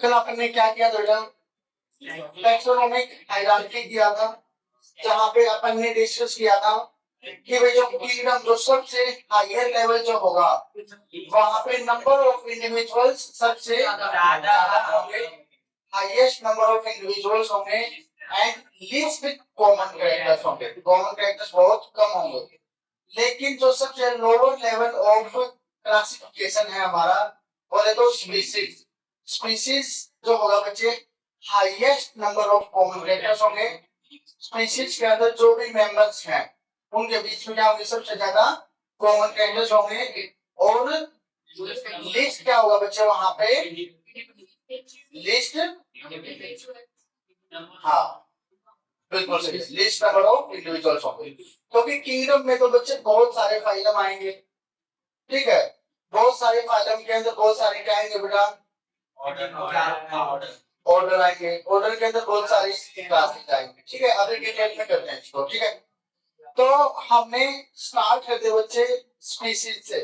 कल अपन ने क्या किया बेटा, टैक्सोनॉमिक हायरार्की किया था, जहां पे अपन ने डिस्कस किया था कि भाई जो किंगडम जो सबसे हायर लेवल जो होगा वहां पे नंबर ऑफ इंडिविजुअल्स सबसे ज्यादा होंगे, हाईएस्ट नंबर ऑफ इंडिविजुअल्स होंगे एंड लीस्ट कॉमन कैरेक्टर्स होंगे, कॉमन कैरेक्टर्स बहुत कम होंगे। लेकिन जो सबसे लोअर लेवल ऑफ क्लासिफिकेशन है हमारा, बोले तो स्पीसीज, स्पीसीज जो होगा बच्चे highest number of common characters होंगे। स्पीसीज के अंदर जो भी मेंबर्स हैं उनके बीच में क्या होंगे, सबसे ज्यादा कॉमन कैरेक्टर्स होंगे। और लिस्ट क्या होगा बच्चे वहां पे, लिस्ट, हाँ बिल्कुल सही, लिस्ट नंबर ऑफ इंडिविजुअल्स होंगे। क्योंकि किंगडम में तो बच्चे बहुत सारे फाइलम आएंगे, ठीक है, बहुत सारे फाइलम के अंदर बहुत सारे क्या आएंगे बेटा, ऑर्डर आएंगे, ऑर्डर के अंदर बहुत सारी क्लासेस आएंगे, ठीक है। अभी डिटेल में करते हैं इसको, ठीक है। तो हमने स्टार्ट करते बच्चे स्पीशीज से,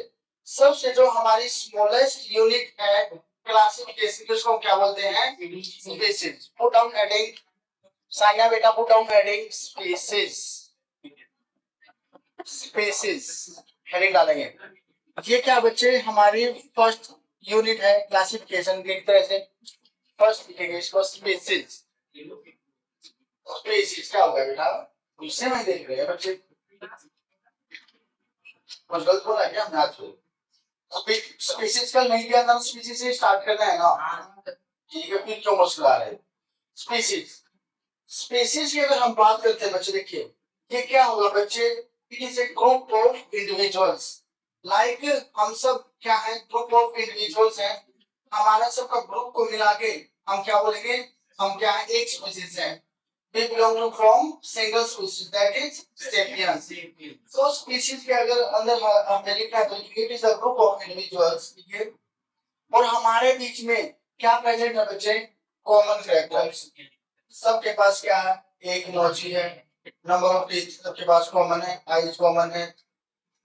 सबसे जो हमारी स्मॉलेस्ट यूनिट है क्लासिफिकेशन की उसको क्या बोलते हैं, species. Put down heading, Saina बेटा put down heading species, species heading डालेंगे। ये क्या बच्चे हमारी फर्स्ट यूनिट है क्लासिफिकेशन की तरह से, फर्स्ट लिखेंगे इसको स्पीशीज। स्पीशीज क्या होगा बेटा, उससे में देख रहे हैं बच्चे, कुछ गलत बोला क्या हमने आज? स्पीशीज का नहीं किया था, स्पीशीज से स्टार्ट करना है ना, ठीक है, फिर क्यों मुश्किल आ रहा है। स्पीशीज, स्पीशीज की अगर हम बात करते हैं बच्चे, देखिए ये क्या होगा बच्चे, it is a group of individuals, like हम सब क्या है, ग्रुप ऑफ इंडिविजुअल्स हैं, हमारा सबका ग्रुप को मिला के हम क्या बोलेंगे, हम क्या है, एक स्पीशीज है। We belong to from single species, that is sapiens. So species के अगर अंदर हमने लिखा है तो it is a group of individuals, ठीक है, और हमारे बीच में क्या प्रेजेंट है बच्चे, कॉमन कैरेक्टर्स। सबके पास क्या है, एक इमोजी है, नंबर ऑफ टीथ सबके पास कॉमन है, आईज कॉमन है,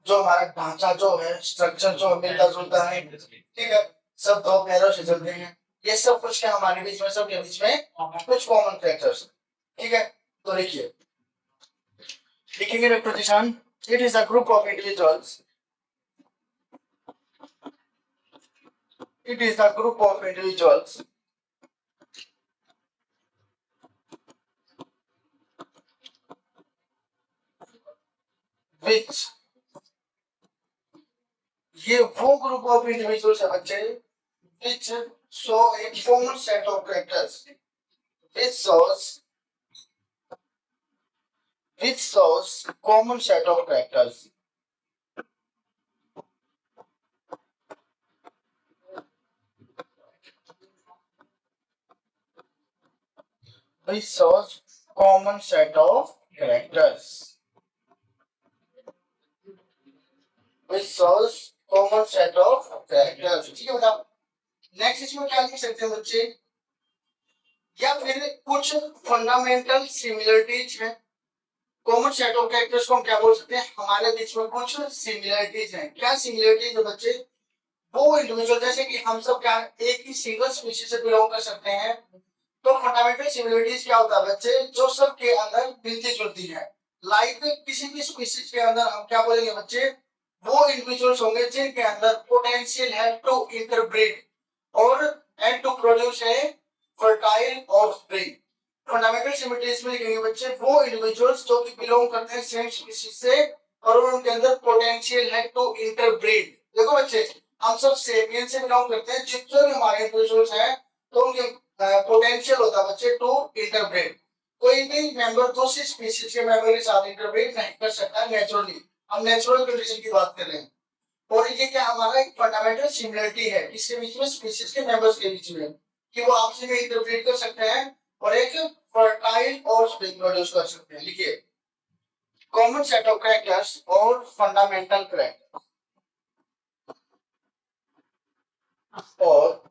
जो हमारा ढांचा जो है, स्ट्रक्चर जो मिलता जुलता है, ठीक है, सब दो पैरों से चलते हैं, ये सब कुछ क्या हमारे बीच में, सबके बीच में कुछ कॉमन कैरेक्टर्स, ठीक है। तो देखिए लिखेंगे representation, it is a group of individuals, it is a group of individuals which, ये वो ग्रुप ऑफ इंडिविजुअल्स है बच्चे which show A common set of characters, which shows, which shows common set of characters, which shows common set of characters, which shows common set of characters, ठीक है बताओ। Next इसमें क्या लिख सकते हैं बच्चे, या फिर कुछ फंडामेंटल सिमिलरिटीज है, कॉमन सेट ऑफ कैरेक्टर्स को हम क्या बोल सकते हैं, हमारे बीच में कुछ सिमिलरिटीज हैं। क्या सिमिलरिटीज है बच्चे, वो इंडिविजुअल जैसे कि हम सब क्या एक ही सिंगल स्पीशीज से बिलोंग कर सकते हैं, तो फंडामेंटल सिमिलरिटीज क्या होता है बच्चे, जो सब के अंदर मिलती जुलती है। लाइक किसी भी स्पीशीज के अंदर हम क्या बोलेंगे बच्चे, वो इंडिविजुअल्स होंगे जिनके अंदर पोटेंशियल है टू इंटरब्रीड और and to produce a fertile offspring. Fundamental similarities में लिखेंगे बच्चे वो इंडिविजुअल्स जो कि बिलोंग करते हैं सेम स्पीशीज से और उनके अंदर पोटेंशियल है टू इंटरब्रीड। देखो बच्चे हम सब सेपियन से बिलोंग करते हैं, जितने भी हमारे इंडिविजुअल्स हैं तो उनके पोटेंशियल होता है बच्चे टू इंटरब्रीड। कोई भी मेंबर दूसरी स्पीशीज के मेंबर के साथ इंटरब्रीड नहीं कर सकता नेचुरली, हम नेचुरल कंडीशन की बात कर रहे हैं। और ये क्या हमारा एक फंडामेंटल सिमिलरिटी है किसके बीच में, स्पीशीज के मेंबर्स के बीच में, कि वो आपस में इंटरब्रीड कर सकते हैं और एक फर्टाइल ऑफस्प्रिंग प्रोड्यूस कर सकते हैं। लिखिए कॉमन सेट ऑफ कैरेक्टर्स और फंडामेंटल कैरेक्टर्स और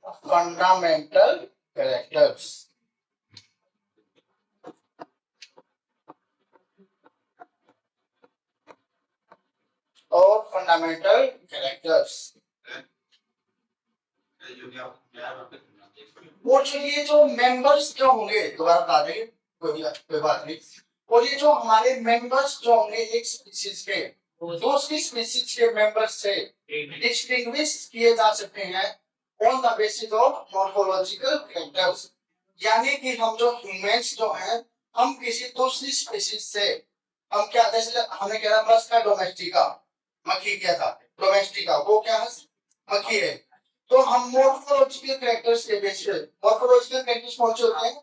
फंडामेंटल कैरेक्टर्स, और फंडामेंटल कैरेक्टर्स। और जो ये जो मेंबर्स जो होंगे, दोबारा बता देंगे, कोई बात नहीं। और ये जो हमारे मेंबर्स जो होंगे एक स्पीशीज के दूसरी स्पीशीज के मेंबर्स से डिस्टिंग्विश किए जा सकते हैं on the basis of morphological factors. यानी कि हम जो ह्यूमंस जो हैं, हम किसी दूसरी स्पीशीज से हम क्या, जैसे हमने कह रहा मस्का डोमेस्टिका, मक्खी क्या था, डोमेस्टिका वो क्या है, मक्खी है। तो हम मॉर्फोलॉजिकल कैरेक्टर्स के बेस पे, मॉर्फोलॉजिकल कैरेक्टर्स कौन से होते हैं,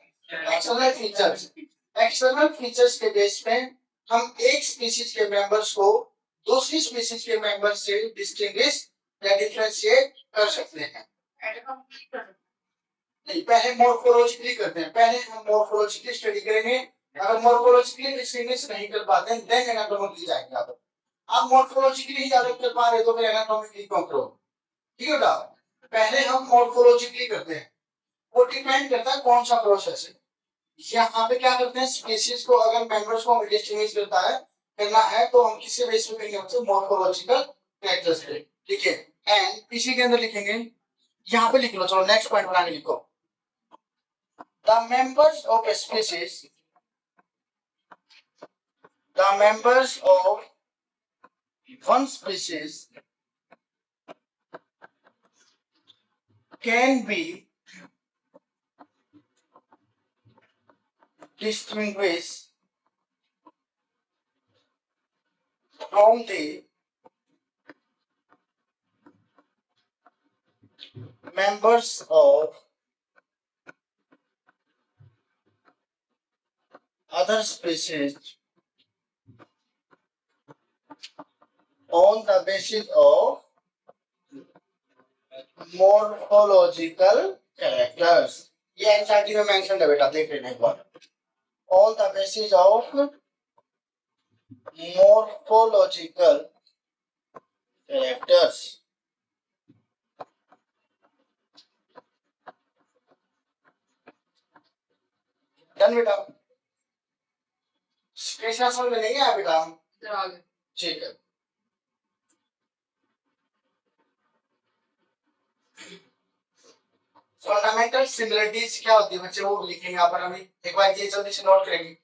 एक्सटर्नल फीचर्स, एक्सटर्नल फीचर्स के बेस पे हम एक स्पीशीज के मेंबर्स को दूसरी स्पीशीज के मेंबर्स से डिस्टिंग्विश या डिफरेंशिएट कर सकते हैं। नहीं, पहले मॉर्फोलॉजिकली करते हैं, पहले हम मॉर्फोलॉजिकली स्टडी करेंगे। अगर मॉर्फोलॉजिकली डिस्टिंग्विश नहीं कर पाते हैं देन एनाटॉमिकली जाएंगे। आप मॉर्फोलॉजिकली ही ज्यादा कर पा रहे तो फिर एनाटॉमिकली क्यों करो, ठीक है ना। पहले हम मॉर्फोलॉजिकली करते हैं, वो डिपेंड करता है कौन सा प्रोसेस है। यहाँ पे क्या करते हैं, स्पीशीज को अगर मेंबर्स को डिस्टिंग्विश करना है तो हम किसके बेस पे करेंगे, हमसे मॉर्फोलॉजिकल कैरेक्टर्स पे, ठीक है। एंड इसी के अंदर लिखेंगे, यहाँ पे लिख लो, चलो नेक्स्ट पॉइंट बनाने लिखो। The members of species, the members of one species can be distinguished from the members of other species on the basis of morphological characters। ये एनसीईआरटी में मेंशन है बेटा, देख लेना एक बार। On the basis of morphological characters। Done बेटा, कृष्णा समझ में नहीं आया बेटा, ठीक है। फंडामेंटल सिमिलरिटीज क्या होती है बच्चे, वो लिखेंगे यहाँ पर, अभी एक बार ये जल्दी से नोट करेंगे।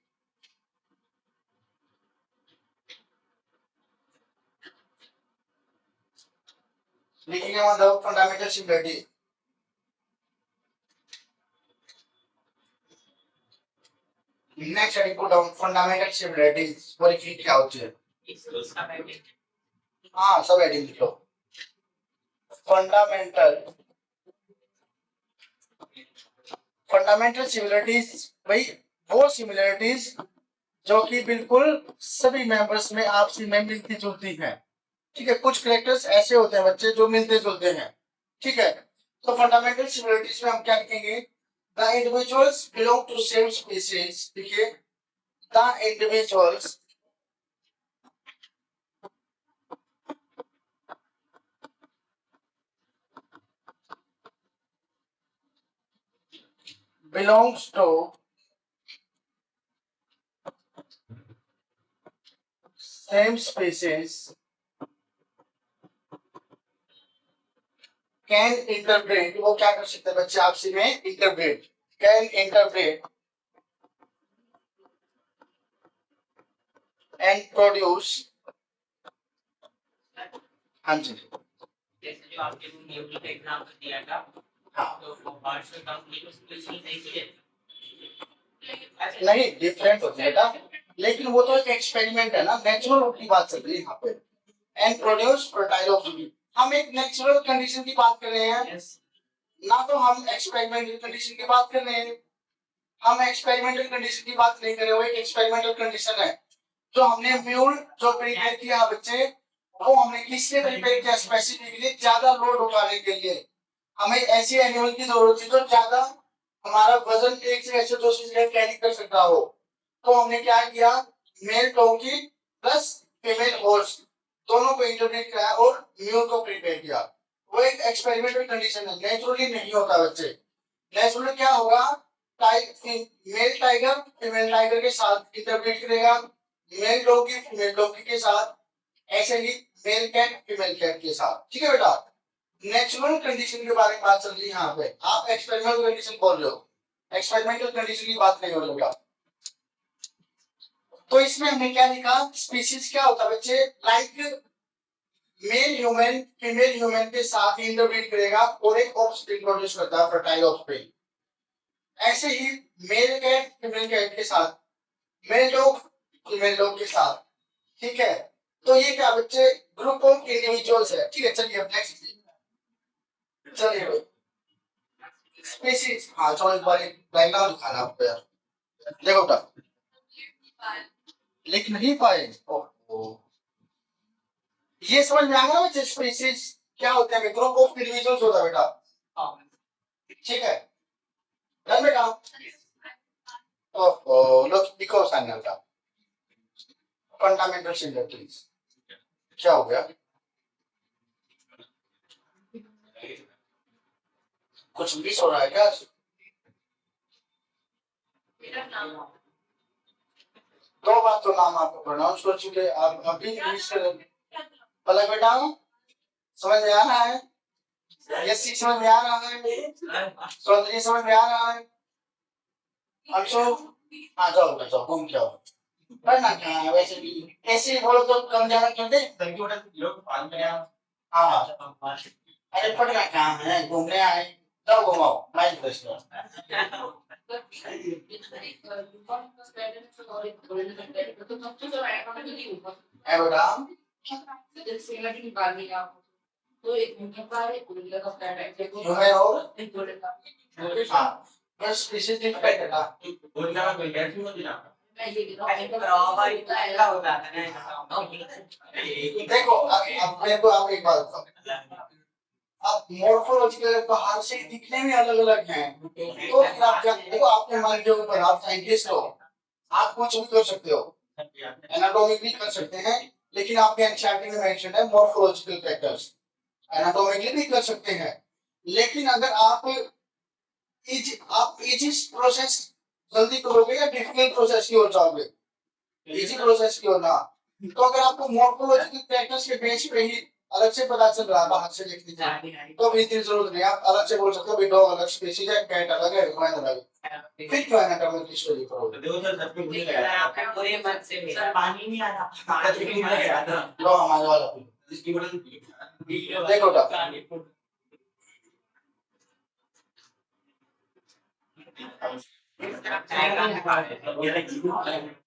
लिखेंगे मतलब fundamental similarity. Next heading put down fundamental similarities, वो लिखिए क्या होती है। हाँ सब हेडिंग लिख लो। फंडामेंटल, फंडामेंटल सिमिलरिटीज भाई वो सिमिलरिटीज जो कि बिल्कुल सभी मेंबर्स में आपसी में मिलती जुलती हैं, ठीक है। कुछ कैरेक्टर्स ऐसे होते हैं बच्चे जो मिलते जुलते हैं, ठीक है। तो फंडामेंटल सिमिलरिटीज में हम क्या लिखेंगे, the individuals belong to same species, देखिए the individuals belongs to same species can interpret, वो क्या कर सकते हैं बच्चे आपसी में, interpret, can interpret and produce। हाँ जी, जैसे जो आपके न्यूक्लियर का एग्जांपल दिया था, हाँ तो वो पार्ट्स में कंप्लीट स्पीशीज नहीं है, नहीं डिफरेंट होते हैं बेटा, लेकिन वो तो एक एक्सपेरिमेंट है ना, नेचुरल की बात चल रही है यहाँ पे। एंड प्रोड्यूस फर्टाइल ऑब्जेक्ट, हम एक नेचुरल कंडीशन की बात कर रहे हैं ना, तो हम एक्सपेरिमेंटल कंडीशन की बात कर रहे हैं। हम एक्सपेरिमेंटल कंडीशन की बात नहीं कर रहे, वो एक एक्सपेरिमेंटल कंडीशन है। जो हमने म्यूल जो प्रिपेयर किया बच्चे, वो हमने किससे प्रिपेयर किया, स्पेसिफिकली ज्यादा लोड उठाने के लिए। हमें ऐसी एनिमल की जरूरत थी जो ज्यादा हमारा वजन एक जगह से दूसरी जगह कैरी कर सकता हो। तो हमने क्या किया, mail donkey plus female horse दोनों को इंटरब्रीड कराया और म्यूल को प्रिपेयर किया। वो एक एक्सपेरिमेंटल कंडीशन है, नेचुरली नहीं होता बच्चे। नेचुरली क्या होगा, मेल टाइगर फीमेल टाइगर के साथ इंटरब्रीड करेगा, मेल डॉगी फीमेल डॉगी के साथ, ऐसे ही मेल कैट फीमेल कैट के साथ, ठीक है बेटा। नेचुरल कंडीशन के बारे में बात चल रही है यहाँ पे, आप एक्सपेरिमेंटल कंडीशन बोल रहे हो, एक्सपेरिमेंटल कंडीशन की बात नहीं हो रही। तो इसमें हमने क्या लिखा, स्पीशीज क्या होता है बच्चे, like male human female human के साथ इंटरब्रीड करेगा और एक ऑफस्प्रिंग प्रोड्यूस करता है, फर्टाइल ऑफस्प्रिंग। ऐसे ही मेल कैट फीमेल कैट के साथ, मेल डॉग फीमेल डॉग के साथ, ठीक है। तो ये क्या बच्चे, ग्रुप ऑफ इंडिविजुअल्स है, ठीक है। चलिए अब नेक्स्ट, चलिए स्पीशीज, हाँ चलो एक बार डायग्राम दिखाना आपको यार, देखो बेटा लिख नहीं पाए, ओहो ये समझ में आ गया बच्चे, स्पीशीज क्या होते हैं, ग्रुप ऑफ इंडिविजुअल्स होता है बेटा, ठीक है। डन बेटा, ओहो लो लिखो साइन का फंडामेंटल सिमिलरिटीज, क्या हो गया, कुछ मिस हो रहा है क्या, दो बार तो नाम आपको प्रोनाउंस कर चुके, आप अभी मिस कर, पलक बेटा समझ में आ रहा है, यसी समझ में आ रहा है, सौंदर्य समझ में आ रहा है, अंशु हाँ जाओ जाओ घूम के आओ, पढ़ना क्या है वैसे भी, ऐसे ही बोलो तो कम जाना क्यों दे, हाँ अरे पढ़ना क्या है, घूमने आए, जाओ घुमाओ माइंड फ्रेश करो। है बेटा, ह्यूमन और हाँ बस इसे ठीक बैठेगा, देखो अब मेरे को आप एक बात बताओ, अब मॉर्फोलॉजिकल बाहर से दिखने में अलग अलग हैं, तो फिर आप क्या देखो, आपके माइंड के ऊपर, आप साइंटिस्ट हो, आप कुछ भी कर सकते हो, एनाटॉमिकली कर सकते हैं, लेकिन आपके एनसीईआरटी में मेंशन है मॉर्फोलॉजिकल फैक्टर्स, एनाटॉमिकली भी कर सकते हैं, लेकिन अगर आप इजी प्रोसेस जल्दी करोगे या डिफिकल्ट प्रोसेस की ओर जाओगे, इजी प्रोसेस की ओर ना, तो अगर आपको मॉर्फोलॉजिकल फैक्टर्स के बेस पे ही अलग से पता चल रहा है बाहर से देखने से, तो भी इतनी जरूरत नहीं, आप अलग से बोल सकते हो डॉग अलग स्पीशीज है, कैट अलग है, ह्यूमन अलग है, फिर क्यों एनाटॉमिकल स्टडी करोगे, लो हमारे वाला देखो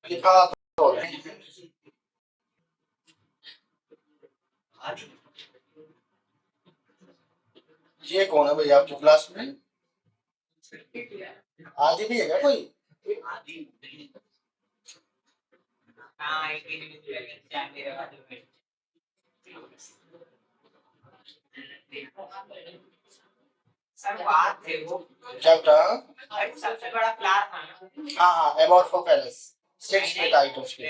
लिखा तो ये कौन है भाई आपकी क्लास में, आदि भी है क्या कोई, चैप्टर सबसे बड़ा क्लास है, हाँ हाँ एमोर्फोफेलस स्टेट्स में टाइट उसके,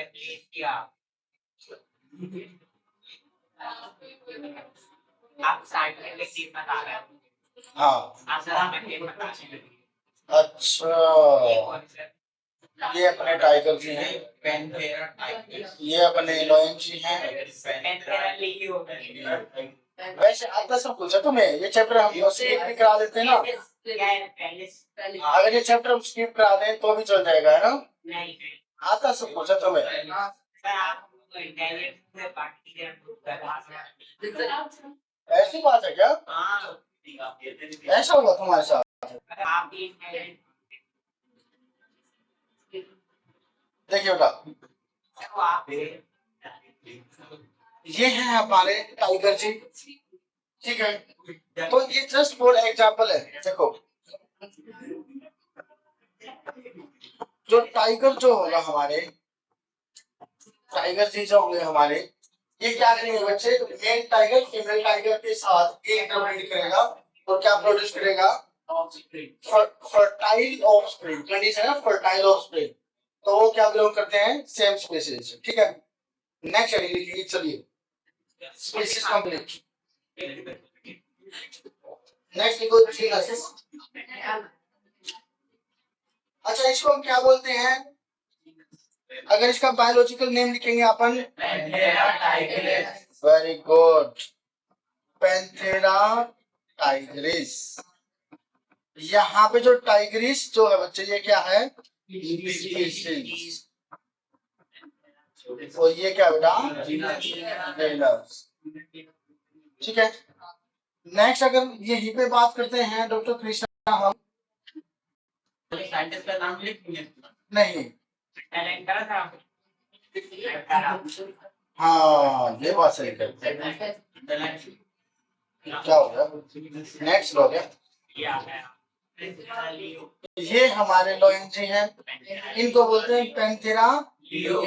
आप साइंटिफिक चीज बता रहे हैं, हाँ आसरा में पेन बता रहे हैं, अच्छा ये अपने टाइगर जी हैं, पेंथेरा टाइगर, ये अपने लॉयन जी हैं, पेंथेरा लीगी होता है, वैसे आता सब कुछ है तुम्हें, ये चैप्टर हम स्किप भी करा देते हैं ना, अगर ये चैप्टर हम स्किप करा दें तो भी चल जाएगा है ना, नहीं आता सब कुछ है तुम्हें, ऐसी बात है क्या, ऐसा हुआ तुम्हारे साथ, देखिए बेटा ये है हमारे टाइगर जी, ठीक है, तो ये जस्ट फॉर एग्जाम्पल है, देखो जो टाइगर जो होगा हमारे, टाइगर जी जो होंगे हमारे, ये क्या करेंगे बच्चे, मेल टाइगर फीमेल टाइगर के साथ इंटरब्रीड करेगा और क्या प्रोड्यूस करेगा, फर्टाइल ऑफस्प्रिंग, कंडीशन है फर्टाइल ऑफस्प्रिंग, तो वो क्या बिलोंग करते हैं, सेम स्पीशीज, ठीक है। नेक्स्ट हेडिंग लिखिए, चलिए स्पीशीज कंप्लीट, नेक्स्ट लिखो जीनस, अच्छा इसको हम क्या बोलते हैं, अगर इसका बायोलॉजिकल नेम लिखेंगे अपन, वेरी गुड, पैंथेरा टाइग्रिस। यहाँ पे जो टाइग्रिस जो है बच्चे, ये क्या है? स्पीशीज। और ये क्या बेटा? जीनस। ठीक है। नेक्स्ट अगर यहीं पे बात करते हैं डॉक्टर कृष्णा, हम साइंटिस्ट का नाम नहीं, टैलेंट करा था। हाँ ये बात सही है। क्या हो गया? नेक्स्ट हो गया। ये हमारे लोयन जी हैं, इनको बोलते हैं पैंथेरा लियो।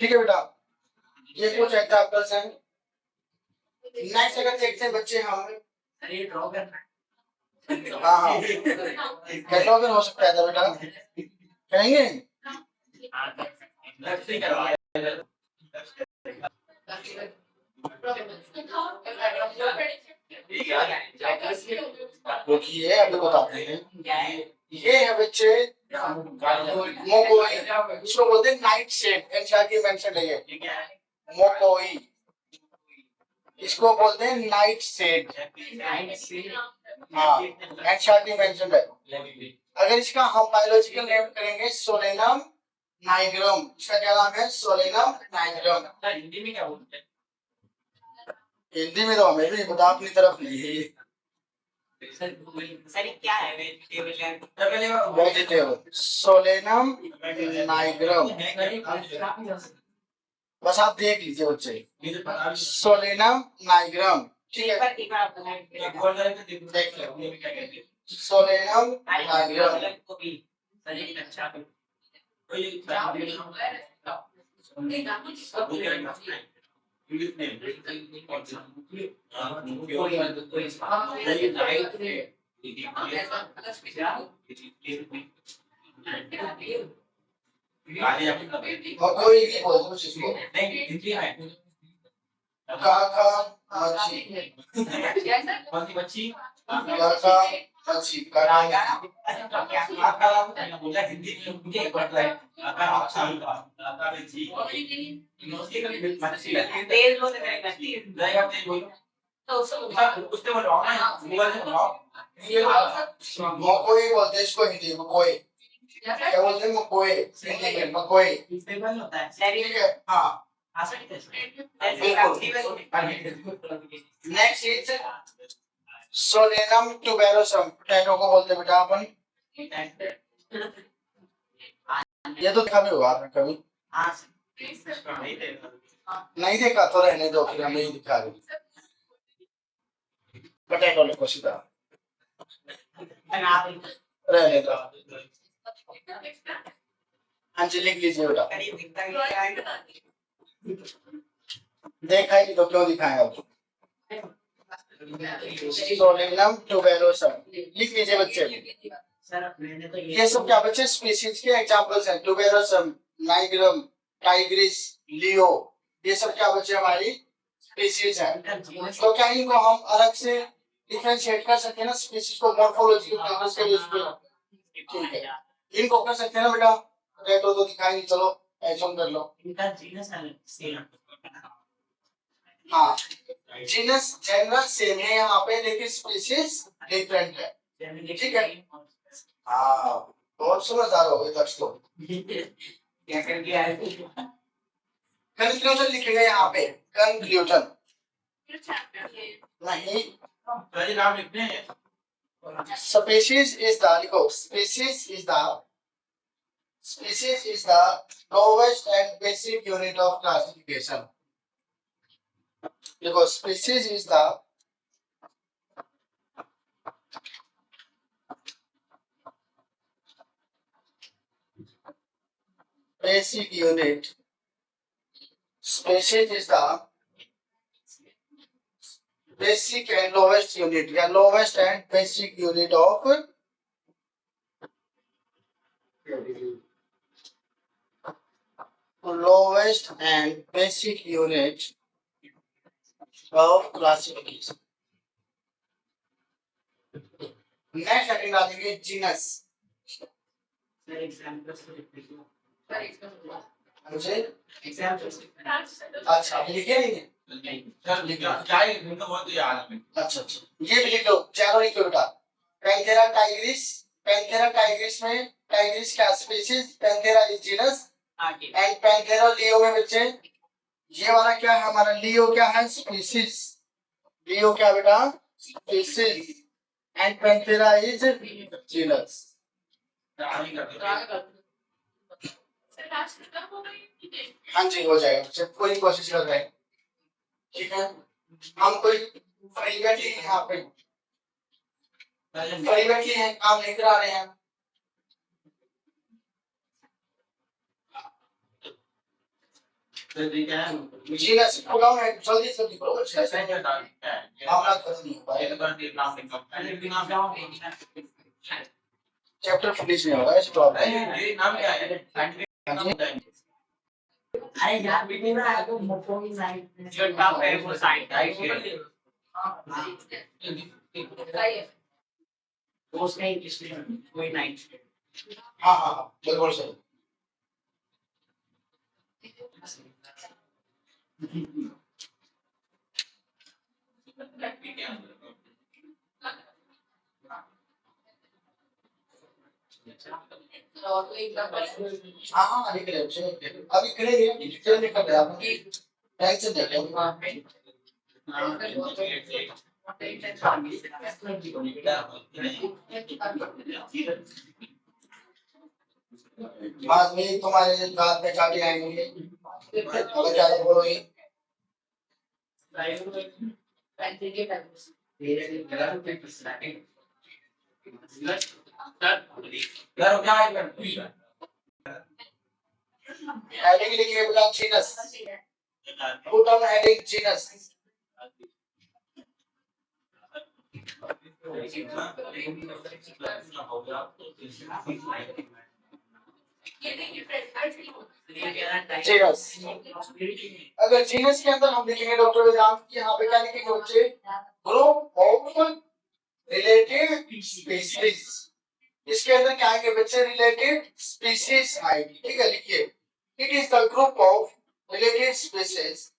ठीक है बेटा, ये कुछ एग्जांपल्स हैं। नेक्स्ट अगर देखते हैं बच्चे हम, हाँ कैटलॉगर हो सकता है था बेटा, कहेंगे? देखिए अभी बताते हैं, ये है बच्चे मोकोई, इसको बोलते हैं नाइट शेड। एनसीईआरटी मेंशन है ये मोकोई, इसको बोलते हैं नाइट शेड। हाँ एनसीईआरटी मेंशन है। अगर इसका हम बायोलॉजिकल नेम करेंगे सोलेनम नाइग्रम। इसका क्या नाम है? Solanum nigrum. हिंदी में क्या बोलते हैं? हिंदी में तो हमें भी बता अपनी तरफ नहीं। सर क्या है वेजिटेबल? वेजिटेबल सोलेनम नाइग्रम, बस आप देख लीजिए बच्चे, सोलेनम नाइग्रम। ठीक है देख लो, सोलेनम नाइग्रम। और कोई भी बोल दो इसको। काका मच्छी, मच्छी काका मच्छी, काका मकोई बोलते हैं इसको हिंदी में, मकोई। क्या बोलते हैं? मकोई हिंदी में, मकोई। ठीक है हाँ बिल्कुल। Next is Solanum tuberosum. Potato को बोलते हैं बेटा अपन, ये तो देखा भी होगा आपने कभी। नहीं देखा तो रहने दो, फिर हम नहीं दिखा रहे। पोटैटो लिखो सीधा, रहने दो। हाँ जी लिख लीजिए बेटा। देखा ही नहीं तो क्यों दिखाएं अब? सोलेनम ट्यूबेरोसम लिख लीजिए बच्चे। ये सब क्या बच्चे? स्पीशीज के एग्जांपल्स हैं। ट्यूबेरोसम, नाइग्रम, टाइग्रिस, लियो, ये सब क्या बच्चे? हमारी स्पीशीज हैं। तो क्या इनको हम अलग से डिफरेंशिएट कर सकते हैं ना स्पीशीज को मॉर्फोलॉजिकल फैक्टर्स के बेस पे? ठीक है इनको कर सकते हैं ना बेटा। पोटैटो तो दिखाई नहीं, चलो एज्यूम कर लो। हाँ जीनस जेनरल सेम है यहाँ पे, लेकिन स्पीशीज डिफरेंट है। ठीक है हाँ बहुत समझदार हो गए दर्श तो। कंक्लूजन लिखेगा यहाँ पे, कंक्लूजन नहीं, नाम लिखते हैं। species is the लिखो, species is the lowest and basic unit of classification। देखो species is the basic unit, species is the basic and lowest unit या lowest and basic unit of lowest and basic unit of classification। Next second आ जाएंगे genus. मुझे अच्छा अभी लिखे नहीं है? अच्छा अच्छा ये भी लिख लो, चारों लिख लो बेटा। पैंथेरा टाइग्रिस, पैंथेरा टाइग्रिस में टाइग्रिस क्या species, Panthera is genus and Panthera leo में बच्चे ये वाला क्या है हमारा, लियो क्या है, स्पीशीज। लियो क्या बेटा, species and Panthera is genus. हाँ जी हो जाएगा बच्चे, पूरी कोशिश कर रहे हैं। ठीक है, हम कोई प्राइवेटली यहाँ पे प्राइवेटली है, काम नहीं करा रहे हैं। जीनस प्रोग्राम है, जल्दी से लिखो बच्चे, मामला खत्म नहीं हो पाएगा, चैप्टर फिनिश नहीं होगा, इस प्रॉब्लम। ये नाम क्या है? अरे यार वीडियो में आगे मोटो ही साइड जो टॉप है वो साइड राइट है। वो उसका इंग्लिश में कोई नाइन। हाँ हाँ बिल्कुल सही। हाँ हाँ लिख रहे हैं, अभी करेंगे, डिटेल में कर रहे हैं, आप टेंशन नहीं लें। बाद में तुम्हारे दांत में काटे आएंगे, अगर ज्यादा बोलोगे। हेडिंग लिखिए बेटा, genus, put on heading genus. Genus, अगर जीनस के अंदर हम लिखेंगे डॉक्टर वेदांत की, यहाँ पे क्या लिखेंगे बच्चे, ग्रुप ऑफ रिलेटेड स्पीशीज। इसके अंदर क्या आएंगे बच्चे, रिलेटेड स्पीशीज आएगी। ठीक है, लिखिए, it is the group of related species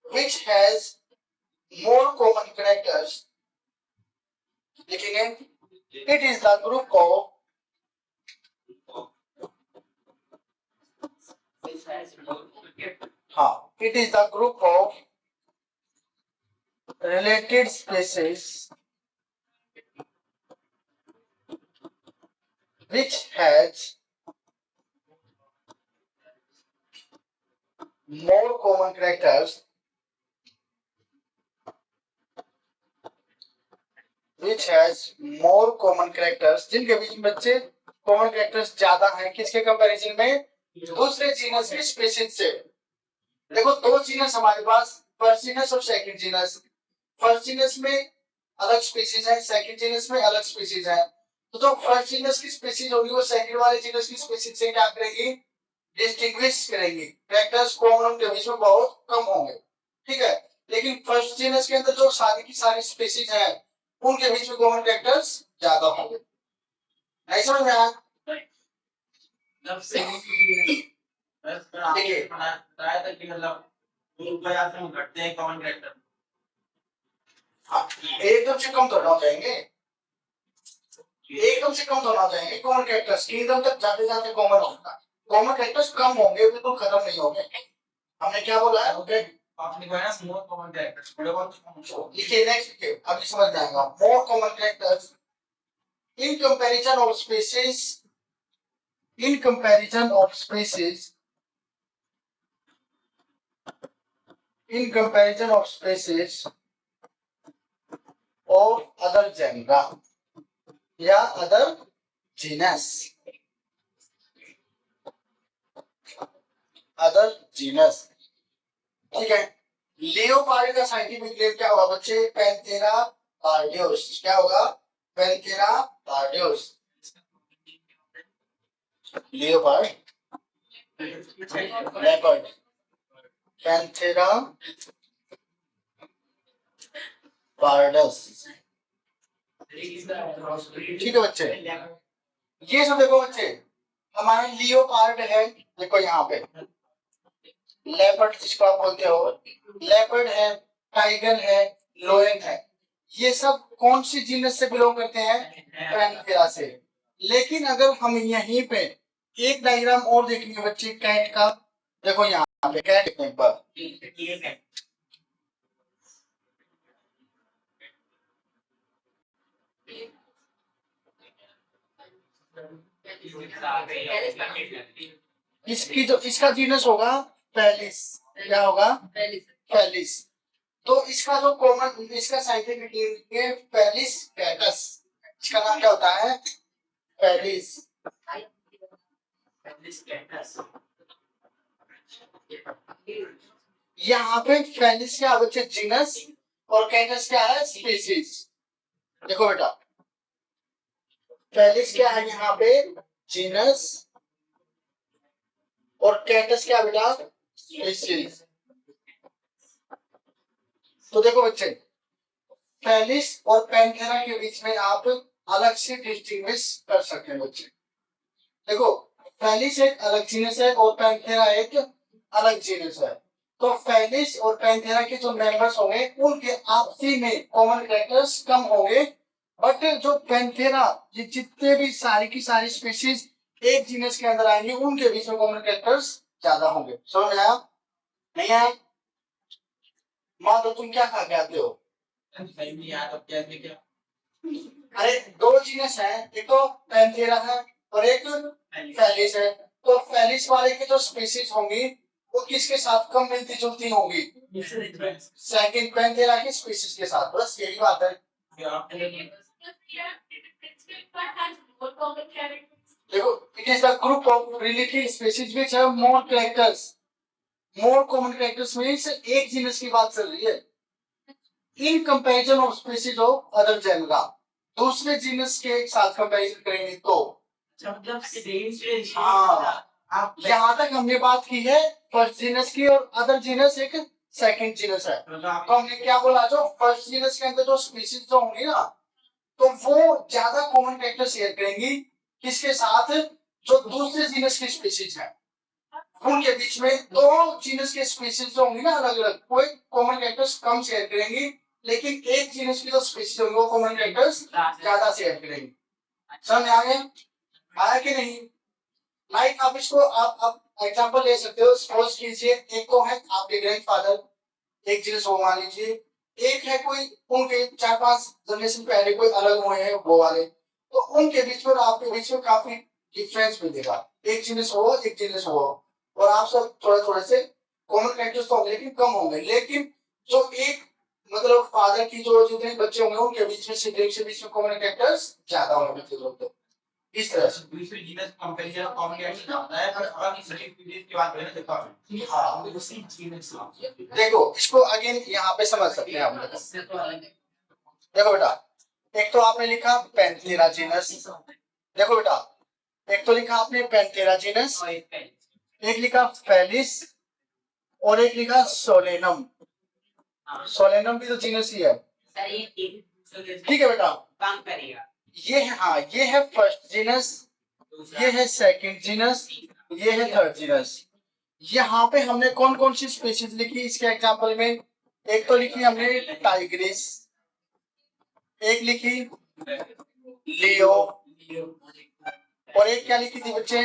which has more common characters। लिखेंगे, it is the group of हाँ, it is the group of related species which has more common characters, which has more common characters, जिनके बीच में बच्चे common characters ज्यादा हैं, किसके comparison में, दूसरे जीनस की स्पीशीज से। देखो दो जीनस हमारे पास, फर्स्ट जीनस और सेकंड जीनस। फर्स्ट जीनस में अलग स्पीशीज है, सेकंड जीनस में अलग स्पीशीज है। तो जो फर्स्ट जीनस की स्पीशीज होगी वो सेकंड वाले जीनस की स्पीशीज से क्या करेगी, डिस्टिंग्विश करेंगी, कैरेक्टर्स कॉमन उनके बीच में बहुत कम होंगे। ठीक है, लेकिन फर्स्ट जीनस के अंदर जो सारी की सारी स्पीशीज है उनके बीच में कॉमन कैरेक्टर्स ज्यादा होंगे। नहीं समझ में आया? देखिए एकदम से कम थोड़ा हो जाएंगे, एकदम से कम थोड़ा हो जाएंगे कॉमन कैरेक्टर्स, एकदम तक जाते जाते कॉमन होगा, कॉमन कैरेक्टर्स कम होंगे, बिल्कुल खत्म नहीं होंगे। हमने क्या बोला है, ओके आपने कहा ना मोर कॉमन कैरेक्टर्स, थोड़े बहुत लिखिए, नेक्स्ट लिखिए, अभी समझ जाएगा। More common characters in comparison of species, in comparison of species, in comparison of species of other genera या other genus, other genus। ठीक है, लियोपार्ड का साइंटिफिक नेम क्या होगा बच्चे, पैंथेरा पार्डियोस। क्या होगा, Panthera pardus. Leopard, leopard, Panthera pardus. ठीक है बच्चे, ये सब देखो बच्चे, हमारे लियोपार्ड है, देखो यहाँ पे लेपर्ड जिसको आप बोलते हो, लेपर्ड है, टाइगर है, लोयन है, ये सब कौन सी जीनस से बिलोंग करते हैं? पैंथेरा से। लेकिन अगर हम यहीं पे एक डायग्राम और देखेंगे बच्चे कैट का, देखो यहाँ पे कैट एक बार, इसकी जो इसका जीनस होगा फेलिस, क्या होगा? फेलिस। तो इसका जो कॉमन, इसका साइंटिफिक नेम है फेलिस कैटस। इसका नाम क्या होता है? फेलिस। यहाँ पे फेलिस क्या बच्चे? जीनस, और कैटस क्या है? स्पीसीज। देखो बेटा, फेलिस क्या है यहाँ पे? जीनस, और कैटस क्या बेटा? स्पीसीज। तो देखो बच्चे, फेलिस और पैंथेरा के बीच में आप अलग से डिस्टिंग्विश कर सकते हैं बच्चे। देखो, फेलिस एक अलग जीनस है और पैंथेरा एक अलग जीनस है। तो फेलिस और पैंथेरा के जो मेंबर्स होंगे उनके आपसी में कॉमन कैरेक्टर्स कम होंगे, बट जो पैंथेरा, ये जितने भी सारी की सारी स्पीशीज एक जीनस के अंदर आएंगे उनके बीच में कॉमन कैरेक्टर्स ज्यादा होंगे। समझ आया? नहीं आया? मान लो तुम क्या खा के आते हो? अरे दो जीनस है, एक तो पैंथेरा है और एक फेलिस है। तो फेलिस वाले की जो स्पीशीज होंगी वो किसके साथ कम मिलती जुलती होंगी? सेकंड पैंथेरा की स्पीशीज के साथ। बस यही बात है। देखो, it is the group of relative species which have more characters. More common characters means एक जीनस की बात चल रही है, in comparison of species of other genre. दूसरे जीनस के साथ कंपैरिजन करेंगे तो हाँ, यहाँ तक हमने बात की है फर्स्ट जीनस की, और अदर जीनस एक सेकंड जीनस है। तो हमने क्या बोला, जो फर्स्ट जीनस के अंदर जो स्पीशीज जो होंगी ना, तो वो ज्यादा कॉमन कैरेक्टर शेयर करेंगी किसके साथ? जो दूसरे जीनस की स्पीशीज है उनके बीच में। दो जीनस के स्पीशीज जो होंगी ना अलग अलग, कोई कॉमन कैरेक्टर्स कम शेयर करेंगी, लेकिन एक जीनस की जो स्पीशीज होंगी वो कॉमन कैरेक्टर्स ज्यादा शेयर करेंगी। समझ आ गया? आया कि नहीं? लाइक आप इसको आप एग्जांपल ले सकते हो। सपोज कीजिए एक तो है आपके ग्रैंडफादर, एक जीनस वो मान लीजिए, एक है कोई उनके 4-5 जनरेशन पहले कोई अलग हुए हैं वो वाले, तो उनके बीच में आपके बीच में काफी डिफरेंस मिलेगा। एक जीनस हो, एक जीनस हो, और आप सब थोड़े थोड़े से कॉमन कैरेक्टर्स तो होंगे लेकिन कम होंगे। लेकिन जो एक मतलब फादर की जो जितने बच्चे होंगे उनके बीच में सिबलिंग्स के बीच में कॉमन कैरेक्टर्स ज्यादा होंगे। इस तरह से दूसरी genus comparison of common character होता है, पर अलग ही सटीक पीरियड की बात करें तो हाँ उसी जीनस देखो, इसको अगेन यहाँ पे समझ सकते हैं आप लोग। देखो बेटा, एक तो आपने लिखा पैंथेरा जीनस। देखो बेटा, एक तो लिखा आपने पैंथेरा जीनस, एक लिखा फेलिस, और एक लिखा सोलेनम। सोलेनम भी तो जीनस ही है। ठीक है बेटा, काम करेगा। ये है, हाँ ये है फर्स्ट जीनस, ये है सेकंड जीनस, ये है थर्ड जीनस। यहाँ पे हमने कौन कौन सी स्पीशीज लिखी इसके एग्जांपल में? एक तो लिखी हमने टाइग्रिस, एक लिखी लियो, और एक क्या लिखी थी बच्चे?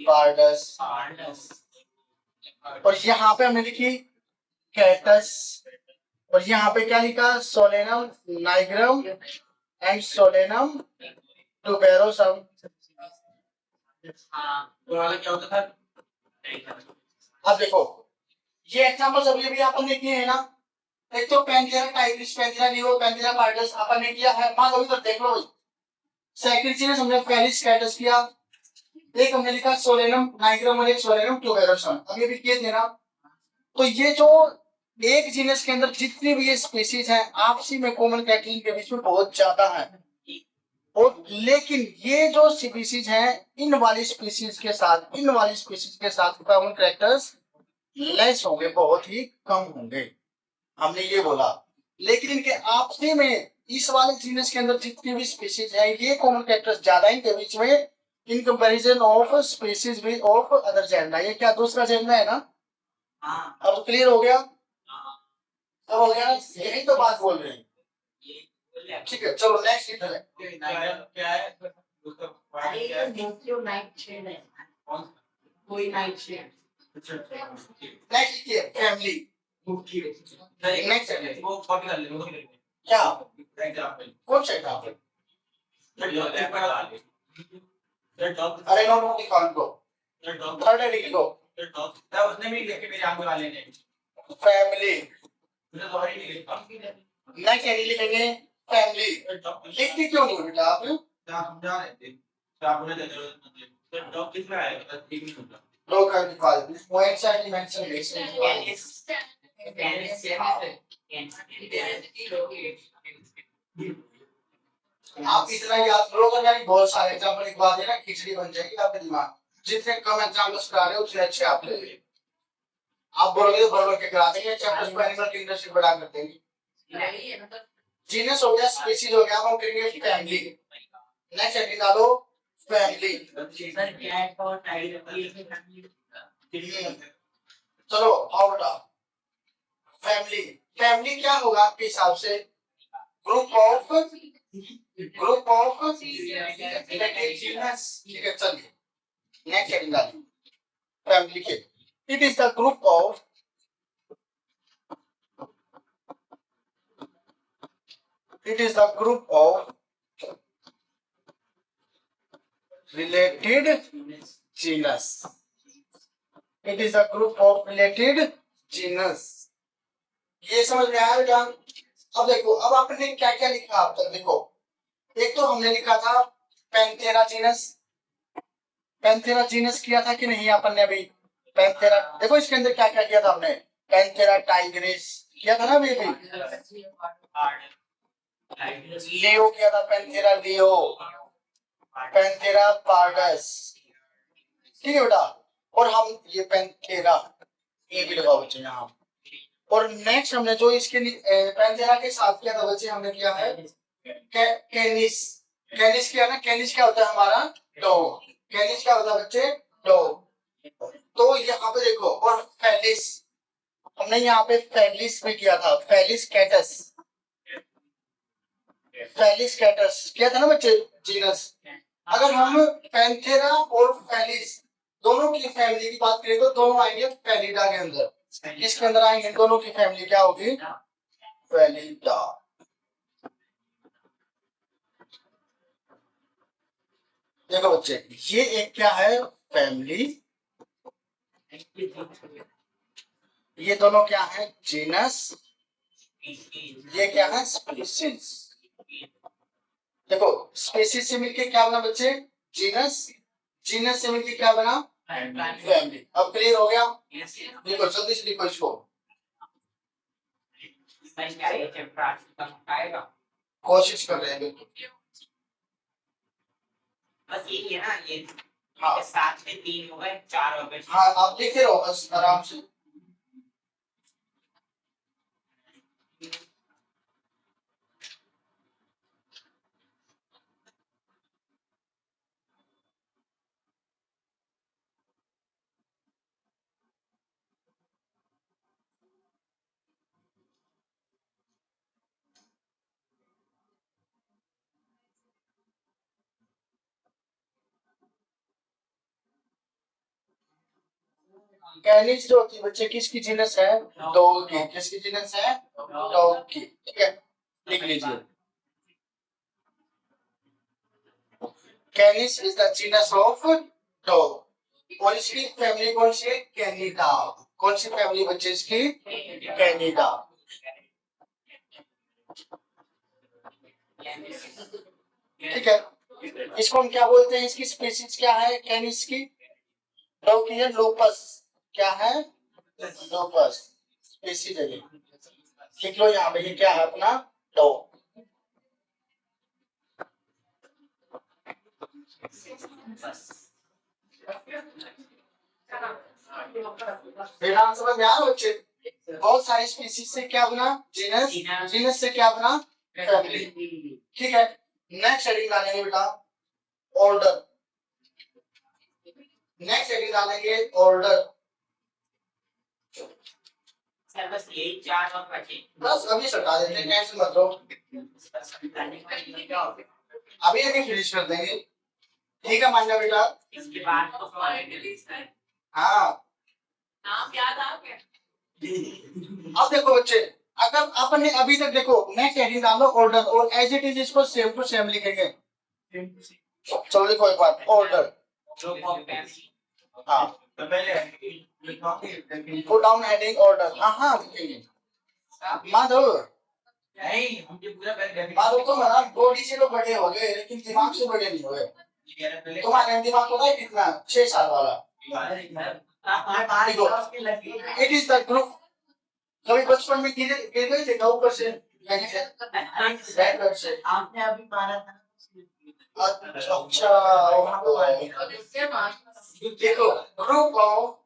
बार्डस। और यहाँ पे हमने लिखी कैटस, और यहाँ पे क्या लिखा? Solanum nigrum and Solanum tuberosum. क्या होता था? अब देखो, ये एग्जांपल्स अभी अभी अपन ने किए हैं ना। एक तो Panthera tigris, Panthera leo, Panthera pardus अपन ने किया है। मान लो इधर देख लो, सेकंड जीनस हमने फेलिस कैटस किया, एक हमने लिखा सोलेनम नाइग्रम और एक सोलेनम टुबेरोसम, अभी भी किए थे ना। तो ये जो एक जीनस के अंदर जितनी भी ये स्पीशीज हैं आपसी में कॉमन कैरेक्टर के बीच में बहुत ज्यादा है, और लेकिन ये जो स्पीशीज हैं इन वाली स्पीशीज के साथ, इन वाली स्पीशीज के साथ कॉमन कैरेक्टर्स लेस होंगे, बहुत ही कम होंगे, हमने ये बोला। लेकिन इनके आपसी में इस वाले जीनस के अंदर जितनी भी स्पीशीज है ये कॉमन कैरेक्टर्स ज्यादा है इनके बीच में in comparison of species with of other gender. ये क्या दूसरा जेंडर है ना? हाँ अब क्लियर हो गया? हाँ अब हो गया, यही तो बात बोल रहे हैं। ठीक है, चलो नेक्स्ट लिख ले। क्या है अरे ये न्यूक्लियो नाइट शेड है कोई नाइट शेड नेक्स्ट लिखिए फैमिली। नेक्स्ट वो कॉपी कर ले वो क्या एग्जांपल कौन सा एग्जांपल? डॉग अरे नो नो लिखो इनको, थर्ड हेडिंग लिखो उसने भी लिखे मेरे आगे वाले ने फैमिली। मुझे तो नहीं लिखा नेक्स्ट हेडिंग लिखेंगे फैमिली। लिखते क्यों नहीं हो बेटा आप? समझा रहे थे आप उन्हें दे दो डॉग किस में आएगा बस 3 मिनट का दो का निकाल वो एक्चुअली मेंशन नहीं आप इतना याद करो अगर यानी बहुत सारे एग्जांपल लिखवा देना खिचड़ी बन जाएगी आपके दिमाग। जितने कम एग्जांपल्स करा रहे हो उतने अच्छे आपके लिए। आप बोलोगे तो भर के करा देंगे चैप्टर्स को एनिमल की इंडस्ट्री बढ़ा कर देंगे। जीनस हो गया, स्पीशीज हो गया, हम करेंगे फैमिली। नेक्स्ट हेडिंग डालो फैमिली। चलो आओ बेटा फैमिली। फैमिली क्या होगा आपके हिसाब से? Group of genus. ठीक है चलिए नेक्स्ट हेडिंग डालिए फैमिली के। It is the group of related genus. It is a group of related genus. ये समझ में आया बेटा? अब देखो अब आपने क्या क्या लिखा अब तक देखो। एक तो हमने लिखा था पैंथेरा जीनस। पैंथेरा जीनस किया था कि नहीं अपन ने अभी? पैंथेरा देखो इसके अंदर क्या क्या किया था हमने। पैंथेरा टाइग्रिस किया था ना अभी अभी। लियो किया था पैंथेरा लियो, पैंथेरा पार्डस। ठीक है बेटा। और हम ये पैंथेरा ये भी लगाओ बच्चे यहाँ। और नेक्स्ट हमने जो इसके लिए पैंथेरा के साथ किया था बच्चे हमने किया है कैनिस। कैनिस किया ना। कैनिस क्या होता है हमारा? डॉग। कैनिस क्या होता है बच्चे? डॉग। तो यहाँ पे देखो और फेलिस हमने यहाँ पे फेलिस भी किया था। फेलिस कैटस, फेलिस कैटस किया था ना बच्चे जीनस। अगर हम पैंथेरा और फेलिस दोनों की फैमिली की बात करें तो दोनों आएंगे फेलिडा के अंदर। किसके अंदर आएंगे? दोनों की फैमिली क्या होगी? फेलिडा। देखो बच्चे ये एक क्या है? फैमिली। ये दोनों क्या है? जीनस। ये क्या है? स्पीशीज। देखो स्पीशीज से मिलके क्या बना बच्चे? जीनस। जीनस से मिलके क्या बना? फैमिली। अब क्लियर हो गया? देखो जल्दी से लिखो इसको। कोशिश कर रहे हैं बिल्कुल। बस यही है ना ये हाँ। 7 में 3 हो गए 4 हो गए। हाँ आप लिखे रहो बस आराम से। कैनिस जो होती है बच्चे किसकी जीनस है? डॉग की। किसकी जीनस है? डॉग की। ठीक है लिख लीजिए। कैनिस is the genus of dog. और इसकी फैमिली कौन सी है? कैनिडा। कौन सी फैमिली बच्चे इसकी? कैनिडा। ठीक है इसको हम क्या बोलते हैं? इसकी स्पीशीज क्या है कैनिस की? डॉग की है लोपस। क्या है? लोपस स्पीशीज है ये। लिख लो यहाँ पे ये क्या है अपना? डॉग। समझ में आ रहा बच्चे? बहुत सारी स्पीशीज से क्या बना? जीनस। जीनस से क्या बना? फैमिली। ठीक है, नेक्स्ट हेडिंग डालेंगे बेटा ऑर्डर। नेक्स्ट हेडिंग डालेंगे ऑर्डर। सर बस यही चार और बचे। बस अभी सटा देते हैं, टेंशन मत लो, अभी अभी फिनिश कर देंगे। ठीक है मान्या बेटा, इसके बाद तो सर हाँ नाम याद आ गया। अब देखो बच्चे, अगर आपने अभी तक देखो नेक्स्ट हेडिंग डालो ऑर्डर और एज इट इज इसको सेम टू सेम लिखेंगे। चलो देखो एक बार ऑर्डर, हाँ पुट डाउन हेडिंग ऑर्डर, हाँ लिखेंगे। माधव नहीं मुझे पूरा माधव तो ना बॉडी से तो बड़े हो गए लेकिन दिमाग से बड़े नहीं हुए। तुम्हारा दिमाग पता है कितना, 6 साल वाला। इट इज द ग्रुप, कभी बचपन में गिर गिर गए थे ऊपर से कहीं से बैठ से? आपने अभी मारा था। अच्छा देखो ग्रुप ऑफ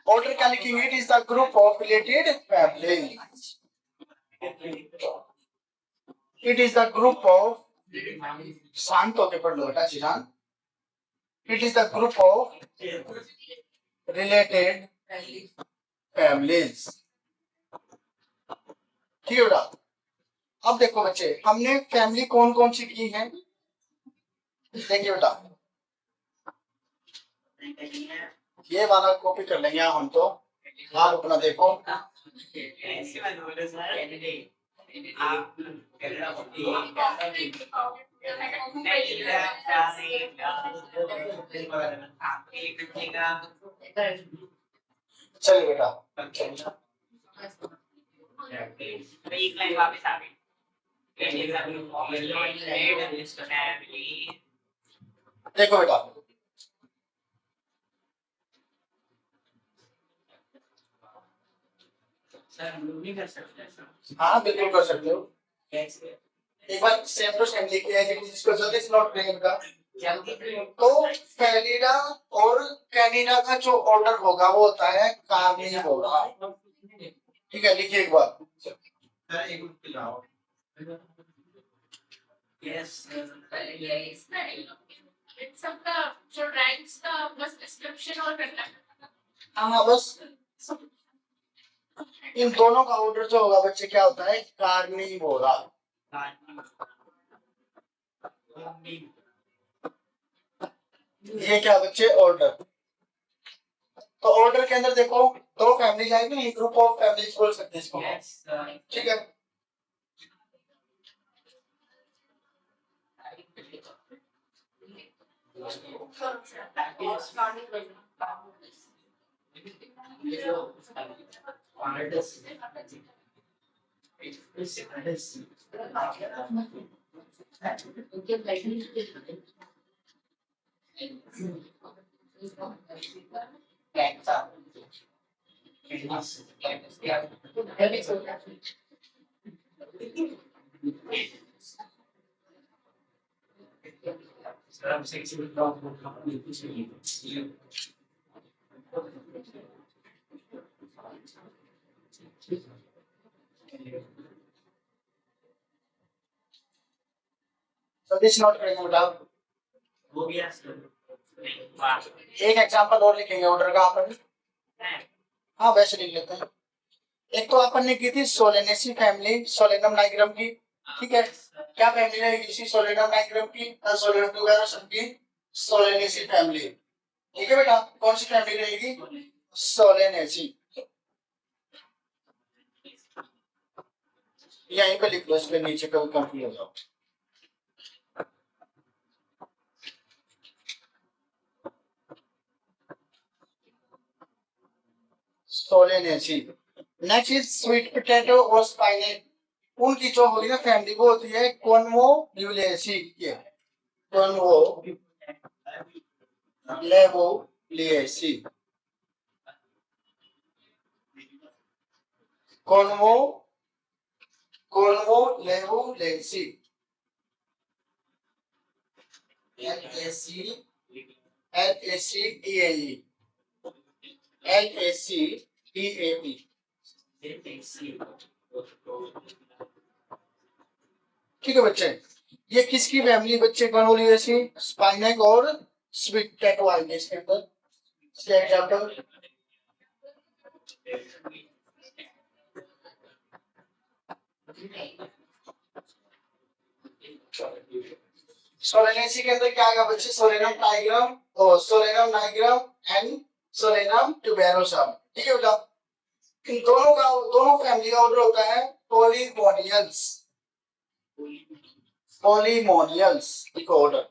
ऑर्डर क्या लिखेंगे, it is the group of related family. It is the group of, शांत होके पढ़ लो बेटा Chiran. It is the group of related families. ठीक है बेटा, अब देखो बच्चे हमने फैमिली कौन कौन सी की है, देखिए बेटा ये वाला कॉपी कर लेंगे हम तो, आप अपना देखो। चलिए बेटा एक लाइन वापस आ गई। देखो बेटा सर हम लोग नहीं कर सकते। हाँ बिल्कुल कर सकते हो, कैसे? एक बार सेम टू सेम लिख लिया है जिसको जल्दी से नोट करेगा। जल्दी तो कैनेडा और कनाडा का जो ऑर्डर होगा वो होता है कार्निवोरा। ठीक है लिखिए एक बार। सर एक मिनट जाओ। यस सबका जो रैंक्स का बस डिस्क्रिप्शन और करना है। हाँ बस इन दोनों का ऑर्डर जो होगा बच्चे क्या होता है, कार्निवोरा। ये क्या बच्चे ऑर्डर, तो ऑर्डर के अंदर देखो दो फैमिली आएगी, ग्रुप ऑफ फैमिलीज बोल सकते हैं इसको। ठीक है so this नोट करेंगे बेटा। वो भी एक एग्जांपल और लिखेंगे ऑर्डर का अपन, हाँ वैसे लिख लेते हैं। एक तो अपन ने की थी सोलेनेसी फैमिली, सोलेनम नाइग्रम की। ठीक है, क्या फैमिली रहेगी इसी सोलेनम नाइग्रम की, सोलेनम वगैरह सबकी सोलेनेसी फैमिली। ठीक है बेटा, कौन सी फैमिली रहेगी, सोलेनेसी। यहीं पे लिख लो, इसके नीचे कभी कंफ्यूज हो जाओ। Solanaceae. Next is sweet potato और स्पाइनेट, उनकी जो होगी ना फैमिली वो होती है कॉन्वोल्यूलेसी। कॉन्वोल्यूलेसी कॉन्वोल्यूलेसी LACDAE ठीक है बच्चे, ये किसकी फैमिली बच्चे कौन बोली वैसी, स्पाइनेक और स्वीट कैटो आएंगे इसके अंदर। इसके एग्जाम्पल सोलेनेसी के अंदर क्या आएगा बच्चे, सोलेनम टाइग्रम और Solanum nigrum and Solanum tuberosum. ठीक है बेटा, इन दोनों फैमिली का ऑर्डर होता है पॉलीमोनियल्स। पॉलीमोनियल्स का ऑर्डर,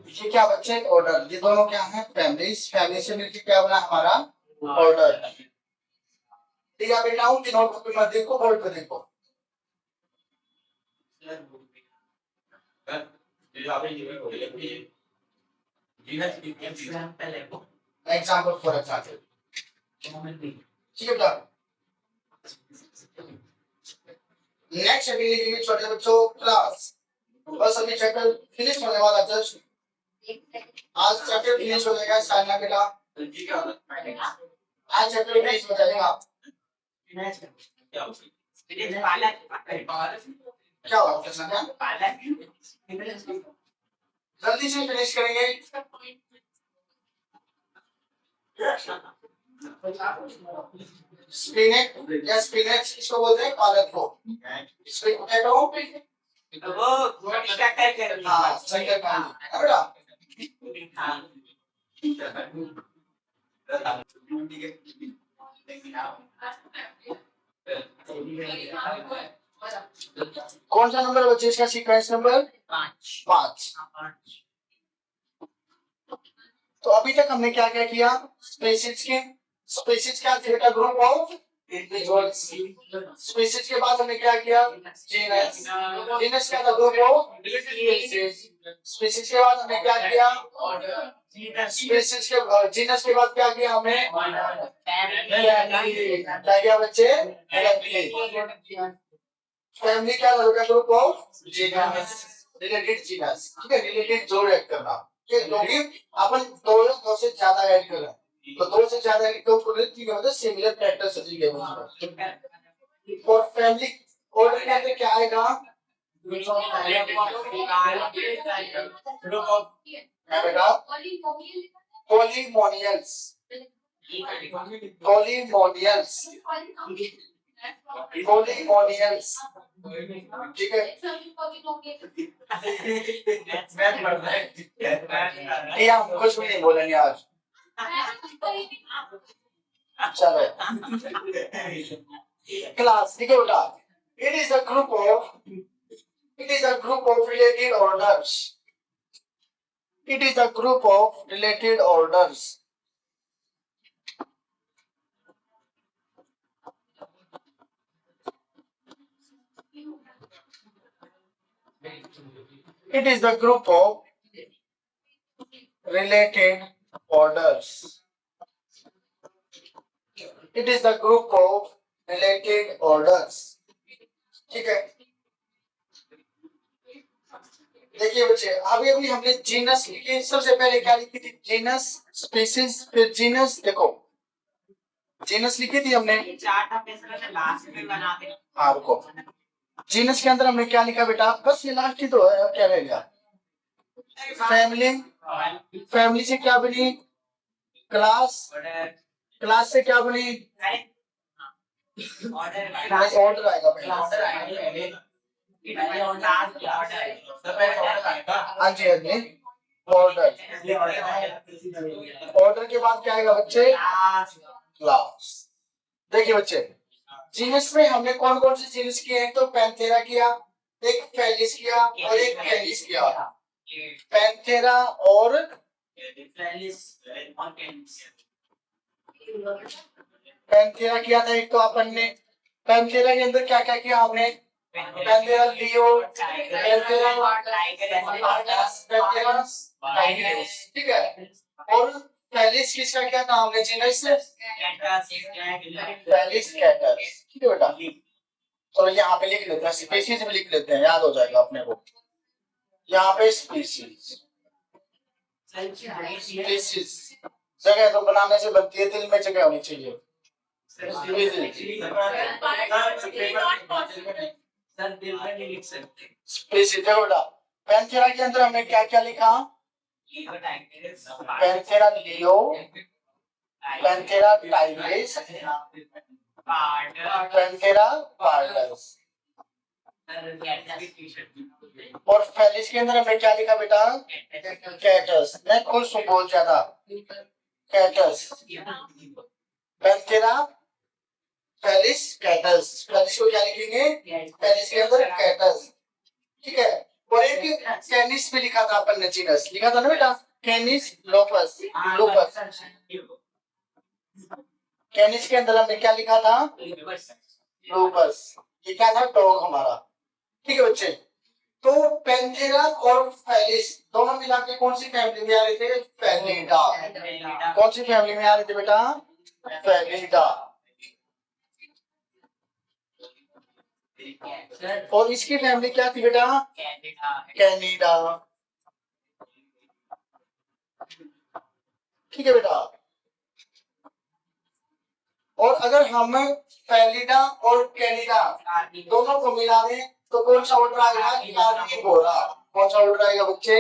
ये क्या बच्चे ऑर्डर, ये दोनों क्या है फैमिलीज, फैमिली से मिलकर क्या बना हमारा ऑर्डर। ठीक है बेटा, उन तीनों को मत देखो, बोर्ड पे देखो। एग्जाम्पल फॉर एग्जाम्पल, ठीक है बेटा। नेक्स्ट अभी लिखेंगे छोटे बच्चों क्लास, बस अभी चैप्टर फिनिश होने वाला जस्ट, आज चैप्टर फिनिश हो जाएगा साइना बेटा, आज चैप्टर फिनिश हो जाएगा। क्या हुआ जल्दी से फिनिश करेंगे। स्पिनेच या स्पिनेच किसको बोलते हैं, पालक को। स्वीट पोटैटो हाँ शक्करकंदी है बेटा। कौन सा नंबर बच्चे इसका, सीक्वेंस नंबर 5। तो अभी तक हमने क्या क्या किया, स्पीशीज क्या थे बेटा, ग्रुप ऑफ इंडिविजुअल्स। स्पीशीज के बाद हमने क्या किया, जीनस। जीनस क्या था, ग्रुप ऑफ स्पीशीज। स्पीशीज के बाद हमने क्या किया, स्पीशीज के जीनस के बाद क्या किया हमने, क्या किया बच्चे, फैमिली क्या था, group of genus, related genus. ठीक है, रिलेटेड जोड़ ऐड करना, क्योंकि अपन दो से ज्यादा ऐड कर रहे हैं, तो दो से ज्यादा ऐड मतलब सिमिलर कैरेक्टर्स है। और फैमिली ऑर्डर के अंदर क्या आएगा, बेटा पॉलीमोनियल्स। पॉलीमोनियल्स, पॉलीमोनियल्स, ठीक है। ये हम कुछ भी नहीं बोलेंगे आज, चलो क्लास। ठीक है बेटा, it is a group of related orders. It is a group of related orders. It is the group of related orders. It is the group of related orders. ठीक है, देखिए बच्चे, अभी अभी हमने जीनस लिखी, सबसे पहले क्या लिखी थी, जीनस, स्पीशीज, फिर जीनस। देखो जीनस लिखी थी हमने, हाँ रुको, जीनस के अंदर हमने क्या लिखा बेटा, बस ये लास्ट ही तो है, क्या रह गया, फैमिली। फैमिली से क्या बनी, क्लास। क्लास से क्या बनी, ऑर्डर आएगा पहले। हाँ जी हाँ जी, ऑर्डर। ऑर्डर के बाद क्या आएगा बच्चे, क्लास। देखिए बच्चे, जीनस में हमने कौन कौन से जीनस किए हैं, तो पैंथेरा किया, एक फेलिस किया और एक कैलिस किया। पैंथेरा और पैंथेरा किया था एक, तो अपन ने पैंथेरा के अंदर क्या क्या किया हमने, पैंथेरा लियो, पैंथेरा टाइग्रिस, ठीक है। और फेलिस किसका क्या था हमने, जीनस फेलिस कैटर्स। ठीक है बेटा, तो यहाँ पे लिख लेते हैं, स्पीशीज में लिख लेते हैं, याद हो जाएगा अपने को। यहाँ पे स्पीशीज, स्पीशीज जगह तो बनाने से बनती है, दिल में जगह होनी चाहिए। स्पीसीज देखो बेटा, पैंथेरा के अंदर हमने क्या क्या लिखा? Panthera leo, Panthera tigris, Panthera pardus. और फेलिस के अंदर हमने क्या लिखा बेटा? कैटस। मैं खुद से बहुत ज्यादा कैटस, पैंथेरा फेलिस कैटस। फेलिस को क्या लिखेंगे? फेलिस के अंदर कैटस, ठीक है। और एक कैनिस भी लिखा था अपन ने, जीनस लिखा था ना बेटा, कैनिस लोपस, लोपस। कैनिस के अंदर हमने क्या लिखा था? लोपस। ये क्या था? डॉग हमारा, ठीक है बच्चे। तो पैंथेरा और फेलिस दोनों मिला के कौन सी फैमिली में आ रहे थे? फेलिडा। कौन सी फैमिली में आ रहे थे बेटा? फेलिडा। और इसकी फैमिली क्या थी बेटा? कैनिडा, ठीक है बेटा। और अगर हम फेलिडा और कैनिडा दोनों को मिला दें तो कौन सा ऑर्डर आएगा? कार्निवोरा। कौन सा ऑर्डर आएगा बच्चे?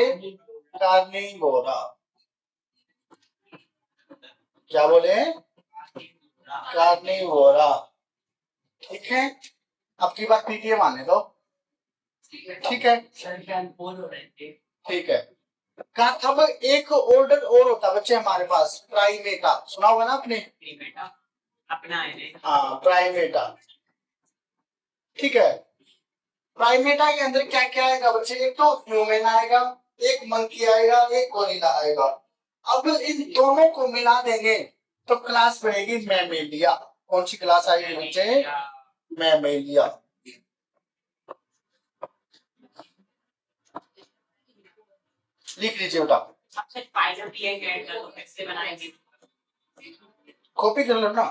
कार्निवोरा। क्या बोले? कार्निवोरा, ठीक है। अब की बात पीटीए माने दो, ठीक है, ठीक है। अब एक ऑर्डर और होता बच्चे हमारे पास, प्राइमेटा। सुना होगा ना आपने? हाँ, प्राइमेटा, ठीक है। प्राइमेटा के अंदर क्या क्या आएगा बच्चे? एक तो ह्यूमन आएगा, एक मंकी आएगा, एक गोरिल्ला आएगा। अब इन दोनों को मिला देंगे तो क्लास बनेगी मैमेलिया। कौन सी क्लास आएगी बच्चे? मैमेलिया। लिख लीजिए बेटा, कॉपी कर लो ना।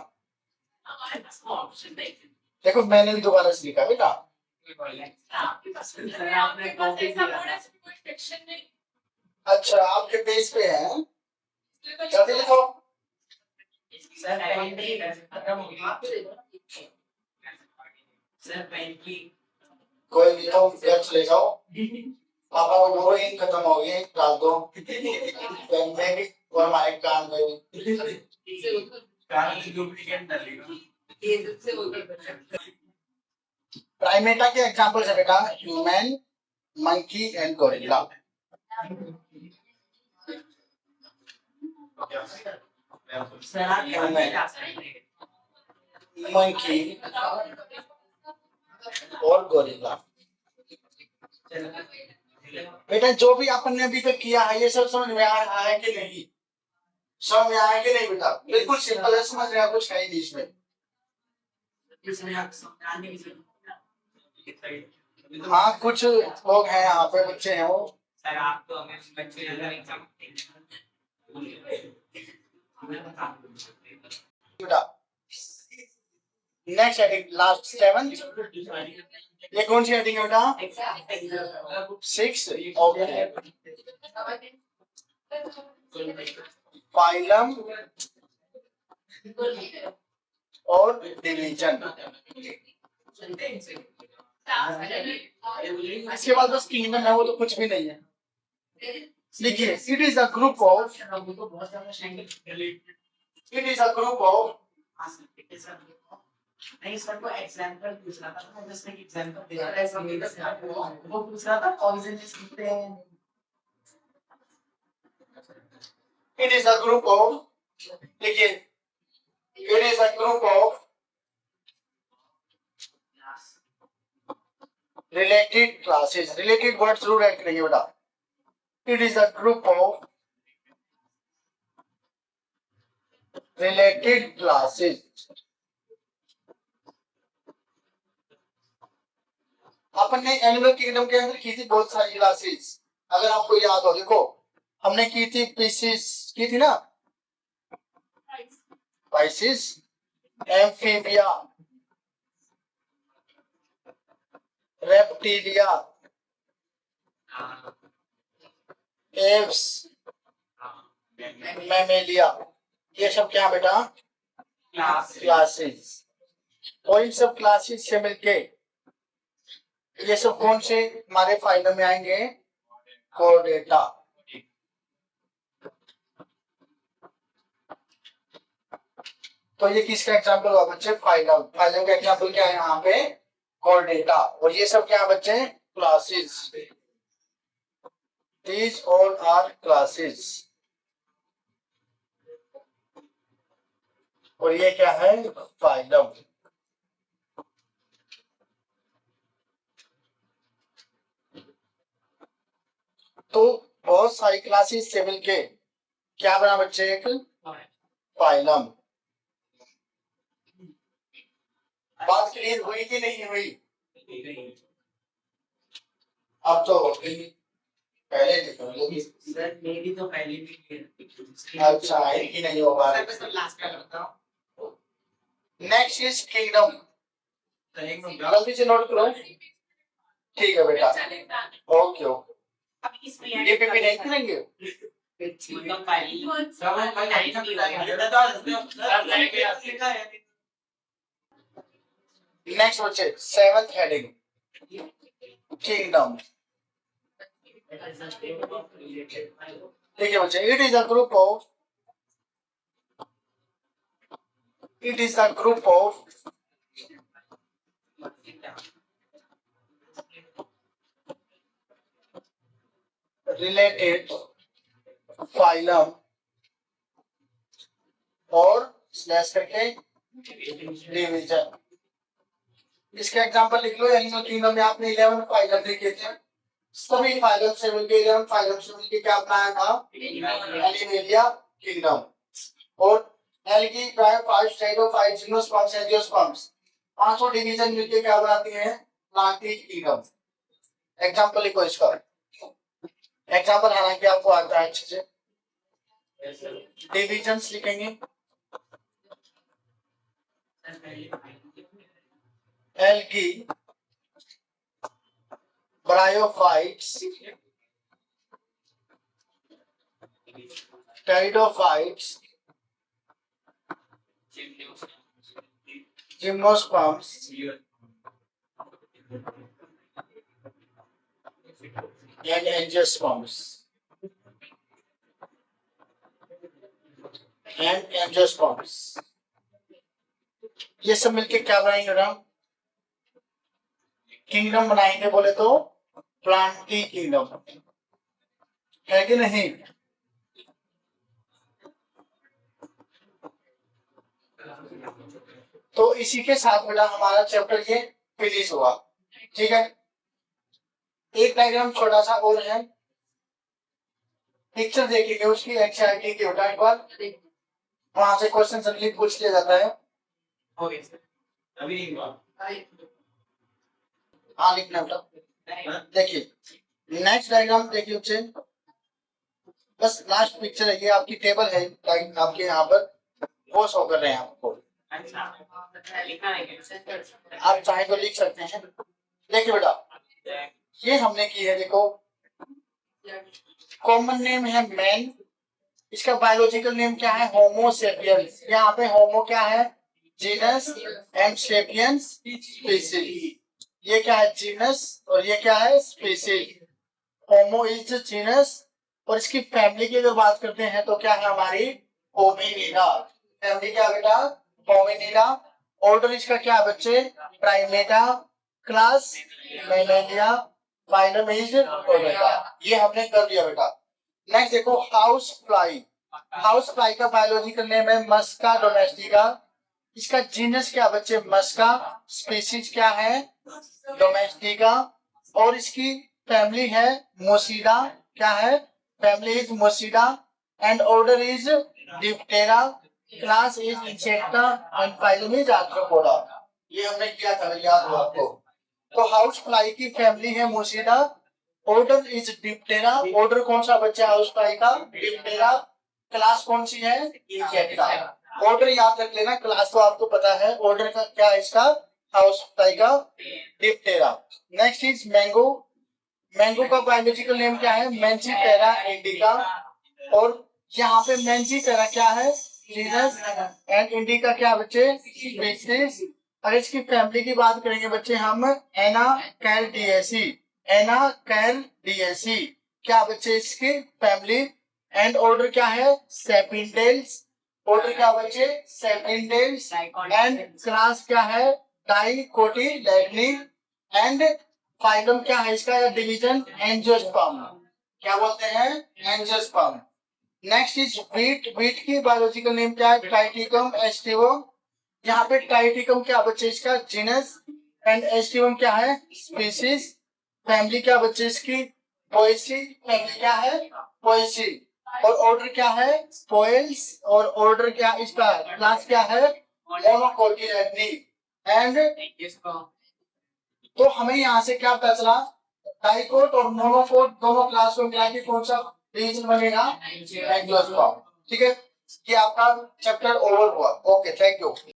देखो मैंने भी दोबारा से लिखा बेटा। अच्छा, आपके पेज पे है, जल्दी लिखो। कोई नहीं तो घर चले जाओ, पापा को बोलो इन खत्म हो गई, डाल दो पेन में भी और हमारे कान में भी। प्राइमेटा के एग्जांपल्स है बेटा, human, monkey and gorilla. Monkey और गोरिल्ला। बेटा जो भी अपन ने अभी तक किया है ये सब समझ में आया है कि नहीं? समझ में आया कि नहीं बेटा? बिल्कुल सिंपल है, समझ में कुछ है ही नहीं इसमें। हाँ, कुछ लोग हैं यहाँ पे, बच्चे हैं वो। सर आप तो हमें बच्चे बेटा। Next heading, last 7। ये कौन सी हेडिंग है बेटा? 6। ओके। फाइलम और डिवीजन। इसके बाद बस किंगडम है, वो तो कुछ भी नहीं है। देखिए, it is a group of, it is a group of, नहीं सर को एग्जांपल पूछ रहा था, मैं जस्ट एक एग्जांपल दे रहा था, वो पूछ रहा था कौन से चीज लिखते हैं। It is a group of, देखिए, it is a group of related classes। related word जरूर ऐड करेंगे बेटा। it is a group of related classes। अपन ने एनिमल किंगडम के अंदर की थी बहुत सारी क्लासेस, अगर आपको याद हो। देखो हमने की थी पीसीस, की थी ना, Pisces, amphibia, reptilia, Aves, Mammalia. ये सब क्या बेटा? क्लासेस, और इन सब क्लासेस से मिलके ये सब कौन से हमारे फाइलम में आएंगे? कोडेटा। तो ये किसका एग्जांपल हुआ बच्चे? फाइलम। फाइलम का एग्जांपल क्या है यहाँ पे? कोडेटा। और ये सब क्या बच्चे? Classes. These all are classes। और ये क्या है? फाइलम। तो बहुत सारी क्लासेस से मिलके क्या बना बच्चे? एक फाइलम। बात क्लियर हुई कि नहीं हुई? अब तो पहले सर मेरी तो पहले भी क्लियर। अच्छा, इनकी नहीं हो पा रही। लास्ट का करता हूँ। Next is kingdom. गलती से नोट करो। ठीक है बेटा, चलेगा। Okay okay. अब इसमें डीपीपी नहीं करेंगे? नेक्स्ट बच्चे, सेवंथ हेडिंग, किंगडम। ठीक है बच्चे, it is a group of related phylum और स्लैश करके डिवीजन। इसका एग्जांपल लिख लो। एनिमल किंगडम में आपने 11 फाइलम लिखे थे। सभी फाइलम से मिलकर 11 फाइलम से मिलकर क्या बनाया था? Animalia kingdom. और एल्गी, ब्रायोफाइट्स, साइटोफाइट्स, जिम्नोस्पर्म्स, एंजियोस्पर्म्स, पांचों डिवीजन मिलकर क्या बनाती हैं? प्लांटिक किंगडम। एग्जांपल लिखो इसका। एग्जांपल हालांकि आपको आता है अच्छे से। डिविजन्स लिखेंगे। Algae, bryophytes, pteridophytes, gymnosperms and angiosperms ये सब मिलके क्या बनाएंगे ना? किंगडम बनाएंगे। बोले तो प्लांटिक किंगडम है कि नहीं? तो इसी के साथ बेटा हमारा चैप्टर ये फिनिश हुआ। ठीक है, एक डायग्राम छोटा सा और है, पिक्चर देखेंगे उसकी एनसीईआरटी के उठाने पर, वहां से क्वेश्चन जल्दी पूछ लिया जाता है। ओके सर, अभी नहीं हुआ। हाँ लिखना बेटा। देखिए नेक्स्ट डायग्राम देखिए बच्चे, बस लास्ट पिक्चर है ये, आपकी टेबल है आपके यहाँ पर, वो शो कर रहे हैं आपको। आप चाहे तो लिख सकते हैं। देखिए बेटा ये हमने की है, देखो कॉमन नेम है मैन, इसका बायोलॉजिकल नेम क्या है? होमो सेपियंस। यहाँ पे होमो क्या है? Genus, and sapiens species. ये क्या है? जीनस, और ये क्या है? स्पीशीज। होमो इज जीनस, और इसकी फैमिली की अगर बात करते हैं तो क्या है हमारी? होमिनिडा। फैमिली क्या बेटा? होमिनिडा। ऑर्डर इसका क्या है बच्चे? Primata. Class Mammalia. Phylum is कोडेटा। ये हमने कर दिया बेटा। नेक्स्ट देखो हाउस फ्लाई। हाउस फ्लाई का बायोलॉजिकल नेम है मस्का डोमेस्टिका। इसका जीनस क्या बच्चे? मस्का। स्पीशीज क्या है? डोमेस्टिका। और इसकी फैमिली है मोसिडा। क्या है? Family is Muscidae, and order is Diptera, class is Insecta, and phylum is Arthropoda. ये हमने किया था, याद हो आपको? तो हाउस फ्लाई की फैमिली है मोसिडा, ऑर्डर इज डिप्टेरा। ऑर्डर कौन सा बच्चा है हाउस फ्लाई का? डिप्टेरा। क्लास कौन सी है? इंसेक्टा। ऑर्डर याद रख लेना, क्लास तो आपको पता है। ऑर्डर का क्या है इसका? हाउस फ्लाई का Diptera. Next is mango. Mango का बायोलॉजिकल नेम क्या है? Mangifera indica. और यहाँ पे मैंजीफेरा क्या है? जीनस एंड इंडिका क्या बच्चे स्पीशीज। अगर इसकी फैमिली की बात करेंगे बच्चे हम एनाकैरिडिएसी, एनाकैरिडिएसी क्या बच्चे इसकी फैमिली। एंड ऑर्डर क्या है सेपिडेल्स, ऑर्डर क्या बच्चे सेपिडेल्स। एंड क्लास क्या है डाइकोटिलेडनी। एंड फाइलम क्या है इसका डिवीजन एंजियोस्पर्म, क्या बोलते हैं angiosperm. Next is wheat, wheat की बायोलॉजिकल नेम क्या है ट्राइटिकम एस्टिवम। यहाँ पे ट्राइटिकम क्या बच्चे इसका जीनस एंड एस्टिवम क्या है स्पीशीज। फैमिली क्या बच्चे इसकी पोएसी, फैमिली क्या है पोएसी। और ऑर्डर क्या है स्पोइल्स, और ऑर्डर क्या इसका क्लास क्या है मोनोकोटिलेडनी। एंड तो हमें यहाँ से क्या पता चला डाइकोट और मोनोकोट दोनों क्लास को मिला के कौन सा डिवीजन बनेगा एंजियोस्पर्म। ठीक है, ये आपका चैप्टर ओवर हुआ। Okay thank you.